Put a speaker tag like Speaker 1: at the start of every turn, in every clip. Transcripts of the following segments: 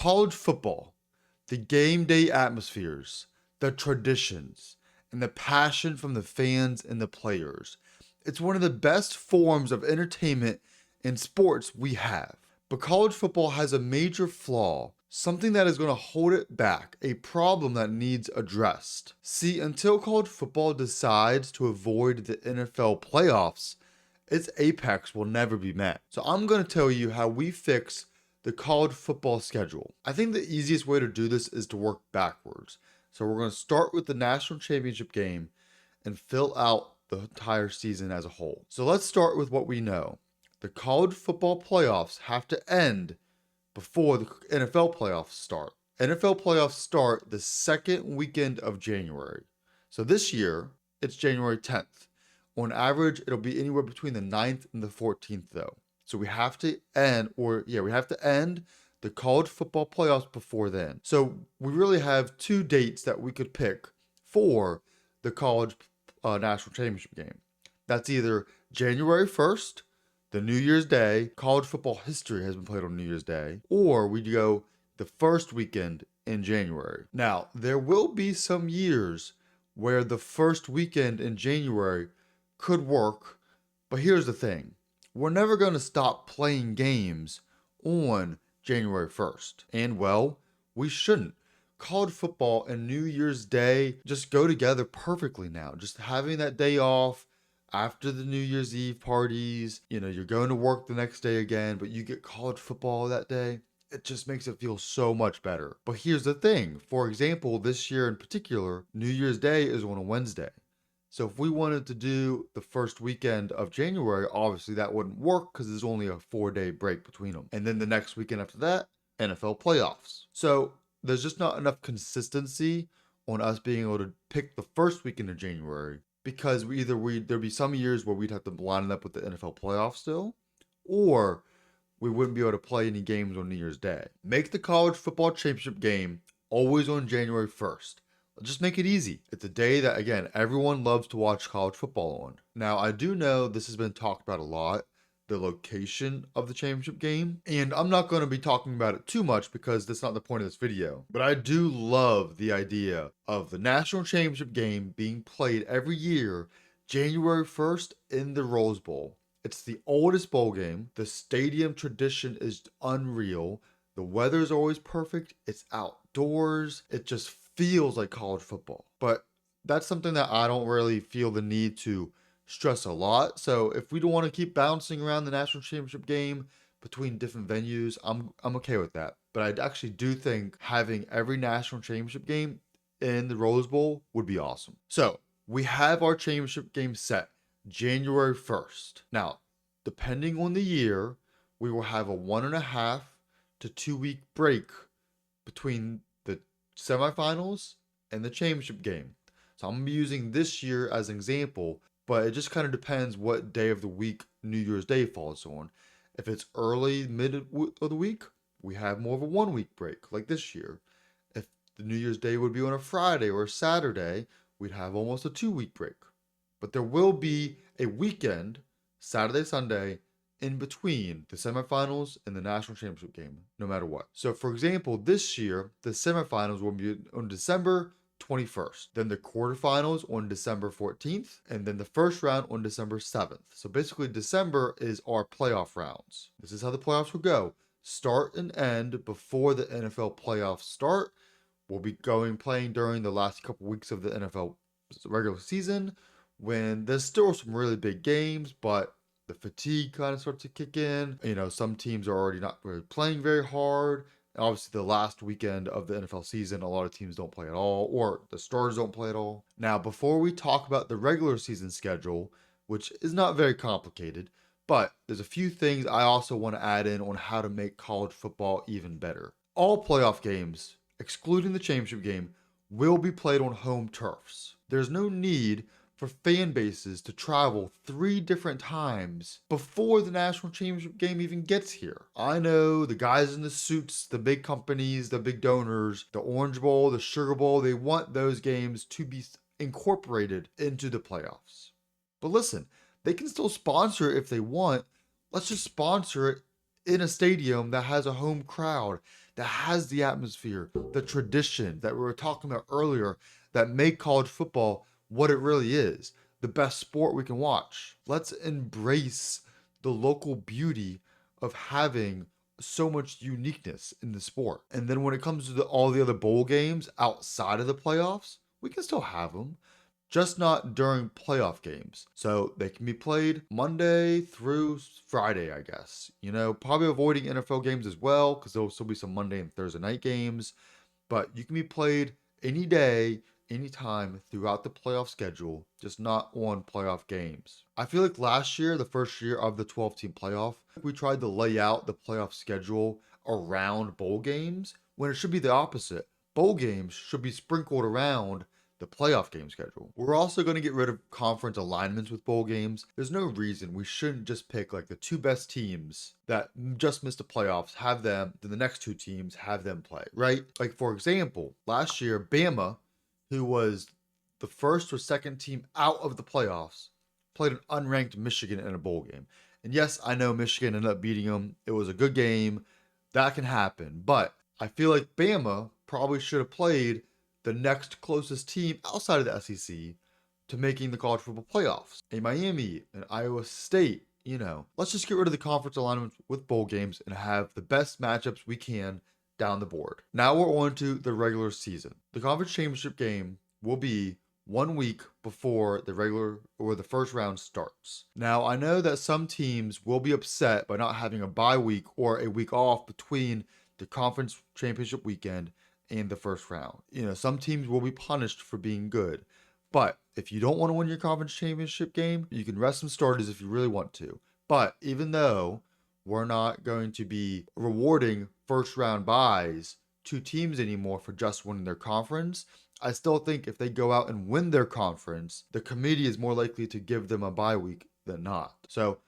Speaker 1: College football, the game day atmospheres, the traditions, and the passion from the fans and the players. It's one of the best forms of entertainment and sports we have. But college football has a major flaw, something that is going to hold it back, a problem that needs addressed. See, until college football decides to avoid the NFL playoffs, its apex will never be met. So I'm going to tell you how we fix the college football schedule. I think the easiest way to do this is to work backwards. So we're going to start with the national championship game and fill out the entire season as a whole. So let's start with what we know. The college football playoffs have to end before the NFL playoffs start. NFL playoffs start the second weekend of January. So this year, it's January 10th. On average, it'll be anywhere between the 9th and the 14th though. So we have to end the college football playoffs before then. So we really have two dates that we could pick for the college national championship game. That's either January 1st, the New Year's Day. College football history has been played on New Year's Day. Or we go the first weekend in January. Now, there will be some years where the first weekend in January could work, but here's the thing. We're never going to stop playing games on January 1st. And well, we shouldn't. College football and New Year's Day just go together perfectly now. Just having that day off after the New Year's Eve parties, you're going to work the next day again, but you get college football that day. It just makes it feel so much better. But here's the thing. For example, this year in particular, New Year's Day is on a Wednesday. So if we wanted to do the first weekend of January, obviously that wouldn't work because there's only a 4-day break between them. And then the next weekend after that, NFL playoffs. So there's just not enough consistency on us being able to pick the first weekend of January because there'd be some years where we'd have to line it up with the NFL playoffs still, or we wouldn't be able to play any games on New Year's Day. Make the college football championship game always on January 1st. Just make it easy. It's a day that, again, everyone loves to watch college football on. Now, I do know this has been talked about a lot, the location of the championship game, and I'm not going to be talking about it too much because that's not the point of this video. But I do love the idea of the national championship game being played every year, January 1st in the Rose Bowl. It's the oldest bowl game. The stadium tradition is unreal. The weather is always perfect. It's outdoors. It just feels like college football. But that's something that I don't really feel the need to stress a lot. So if we don't want to keep bouncing around the national championship game between different venues, I'm okay with that. But I actually do think having every national championship game in the Rose Bowl would be awesome. So we have our championship game set January 1st. Now, depending on the year, we will have a 1.5 to 2 week break between the semifinals and the championship game. So I'm going to be using this year as an example, but it just kind of depends what day of the week New Year's Day falls on. If it's early, mid of the week, we have more of a 1 week break, like this year. If the New Year's Day would be on a Friday or a Saturday, we'd have almost a 2 week break. But there will be a weekend, Saturday, Sunday, in between the semifinals and the national championship game, no matter what. So for example, this year, the semifinals will be on December 21st, then the quarterfinals on December 14th, and then the first round on December 7th. So basically December is our playoff rounds. This is how the playoffs will go. Start and end before the NFL playoffs start. We'll be playing during the last couple weeks of the NFL regular season when there's still some really big games, but the fatigue kind of starts to kick in. Some teams are already not really playing very hard. And obviously, the last weekend of the NFL season, a lot of teams don't play at all, or the starters don't play at all. Now, before we talk about the regular season schedule, which is not very complicated, but there's a few things I also want to add in on how to make college football even better. All playoff games, excluding the championship game, will be played on home turfs. There's no need for fan bases to travel 3 different times before the national championship game even gets here. I know the guys in the suits, the big companies, the big donors, the Orange Bowl, the Sugar Bowl, they want those games to be incorporated into the playoffs. But listen, they can still sponsor it if they want. Let's just sponsor it in a stadium that has a home crowd. that has the atmosphere, the tradition that we were talking about earlier that make college football what it really is, the best sport we can watch. Let's embrace the local beauty of having so much uniqueness in the sport. And then when it comes to all the other bowl games outside of the playoffs, we can still have them, just not during playoff games. So they can be played Monday through Friday, I guess. Probably avoiding NFL games as well, because there'll still be some Monday and Thursday night games. But you can be played any day, anytime throughout the playoff schedule, just not on playoff games. I feel like last year, the first year of the 12-team playoff, we tried to lay out the playoff schedule around bowl games when it should be the opposite. Bowl games should be sprinkled around the playoff game schedule. We're also going to get rid of conference alignments with bowl games. There's no reason we shouldn't just pick like the two best teams that just missed the playoffs, have them, then the next two teams have them play, right? Like for example, last year, Bama, who was the first or second team out of the playoffs, played an unranked Michigan in a bowl game. And yes, I know Michigan ended up beating them. It was a good game. That can happen. But I feel like Bama probably should have played the next closest team outside of the SEC to making the college football playoffs. A Miami, an Iowa State, let's just get rid of the conference alignments with bowl games and have the best matchups we can down the board. Now we're on to the regular season. The conference championship game will be 1 week before the regular or the first round starts. Now, I know that some teams will be upset by not having a bye week or a week off between the conference championship weekend and the first round. Some teams will be punished for being good. But if you don't want to win your conference championship game, you can rest some starters if you really want to. But even though we're not going to be rewarding first round byes to teams anymore for just winning their conference, I still think if they go out and win their conference, the committee is more likely to give them a bye week than not. So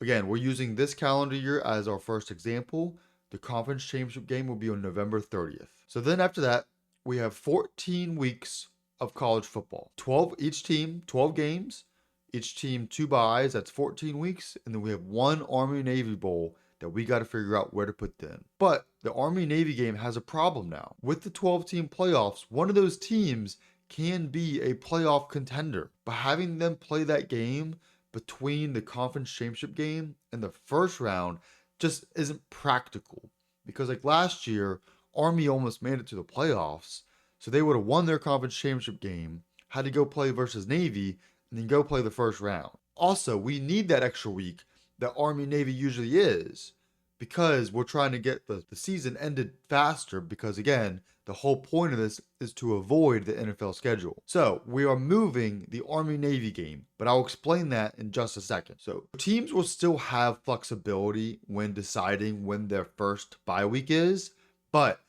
Speaker 1: again, we're using this calendar year as our first example. The conference championship game will be on November 30th. So then after that, we have 14 weeks of college football. 12 each team, 12 games, each team 2 byes, that's 14 weeks, and then we have one Army-Navy Bowl that we got to figure out where to put them. But the Army-Navy game has a problem now. With the 12-team playoffs, one of those teams can be a playoff contender. But having them play that game between the conference championship game and the first round just isn't practical. Because like last year, Army almost made it to the playoffs, so they would have won their conference championship game, had to go play versus Navy, and then go play the first round. Also, we need that extra week that Army-Navy usually is, because we're trying to get the season ended faster, because again, the whole point of this is to avoid the NFL schedule. So we are moving the Army-Navy game, but I'll explain that in just a second. So teams will still have flexibility when deciding when their first bye week is, but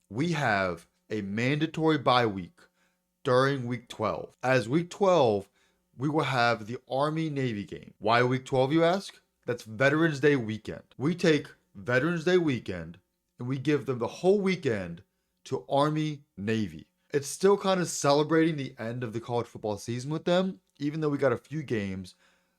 Speaker 1: we have a mandatory bye week during week 12. As week 12, we will have the Army-Navy game. Why week 12, you ask? That's Veterans Day weekend. We take Veterans Day weekend and we give them the whole weekend to Army-Navy. It's still kind of celebrating the end of the college football season with them, even though we got a few games,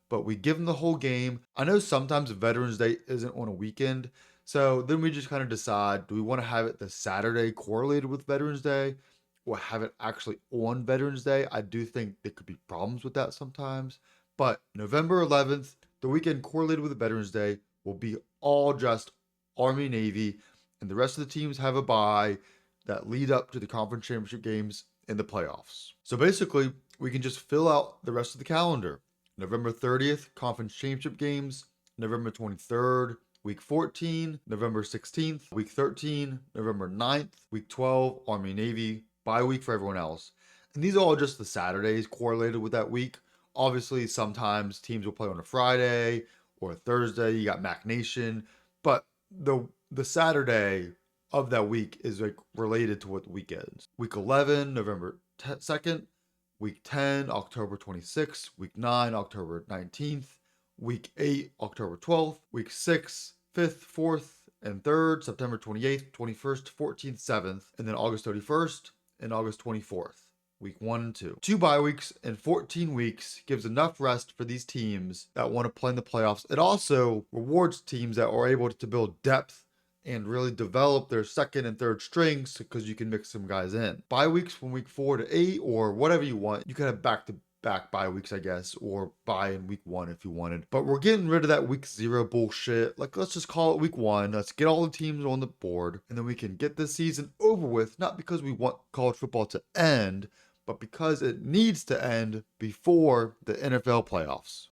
Speaker 1: but we give them the whole game. I know sometimes Veterans Day isn't on a weekend, so then we just kind of decide, do we want to have it the Saturday correlated with Veterans Day or have it actually on Veterans Day? I do think there could be problems with that sometimes, but November 11th, the weekend correlated with Veterans Day, will be all just Army-Navy, and the rest of the teams have a bye that lead up to the conference championship games in the playoffs. So basically, we can just fill out the rest of the calendar. November 30th, conference championship games. November 23rd, week 14. November 16th, week 13. November 9th, week 12, Army-Navy, bye week for everyone else. And these are all just the Saturdays correlated with that week. Obviously, sometimes teams will play on a Friday or a Thursday. You got Mac Nation, but the Saturday of that week is like related to what the week is. Week 11, November 2nd. Week 10, October 26th. Week 9, October 19th. Week 8, October 12th. Week 6, 5th, 4th, and 3rd, September 28th, 21st, 14th, 7th, and then August 31st and August 24th. Week 1 and 2. 2 bye weeks and 14 weeks gives enough rest for these teams that want to play in the playoffs. It also rewards teams that are able to build depth and really develop their second and third strings because you can mix some guys in. Bye weeks from week 4 to 8 or whatever you want. You can have back to back bye weeks, I guess, or bye in week 1 if you wanted. But we're getting rid of that week 0 bullshit. Like, let's just call it week 1. Let's get all the teams on the board, and then we can get this season over with, not because we want college football to end, but because it needs to end before the NFL playoffs.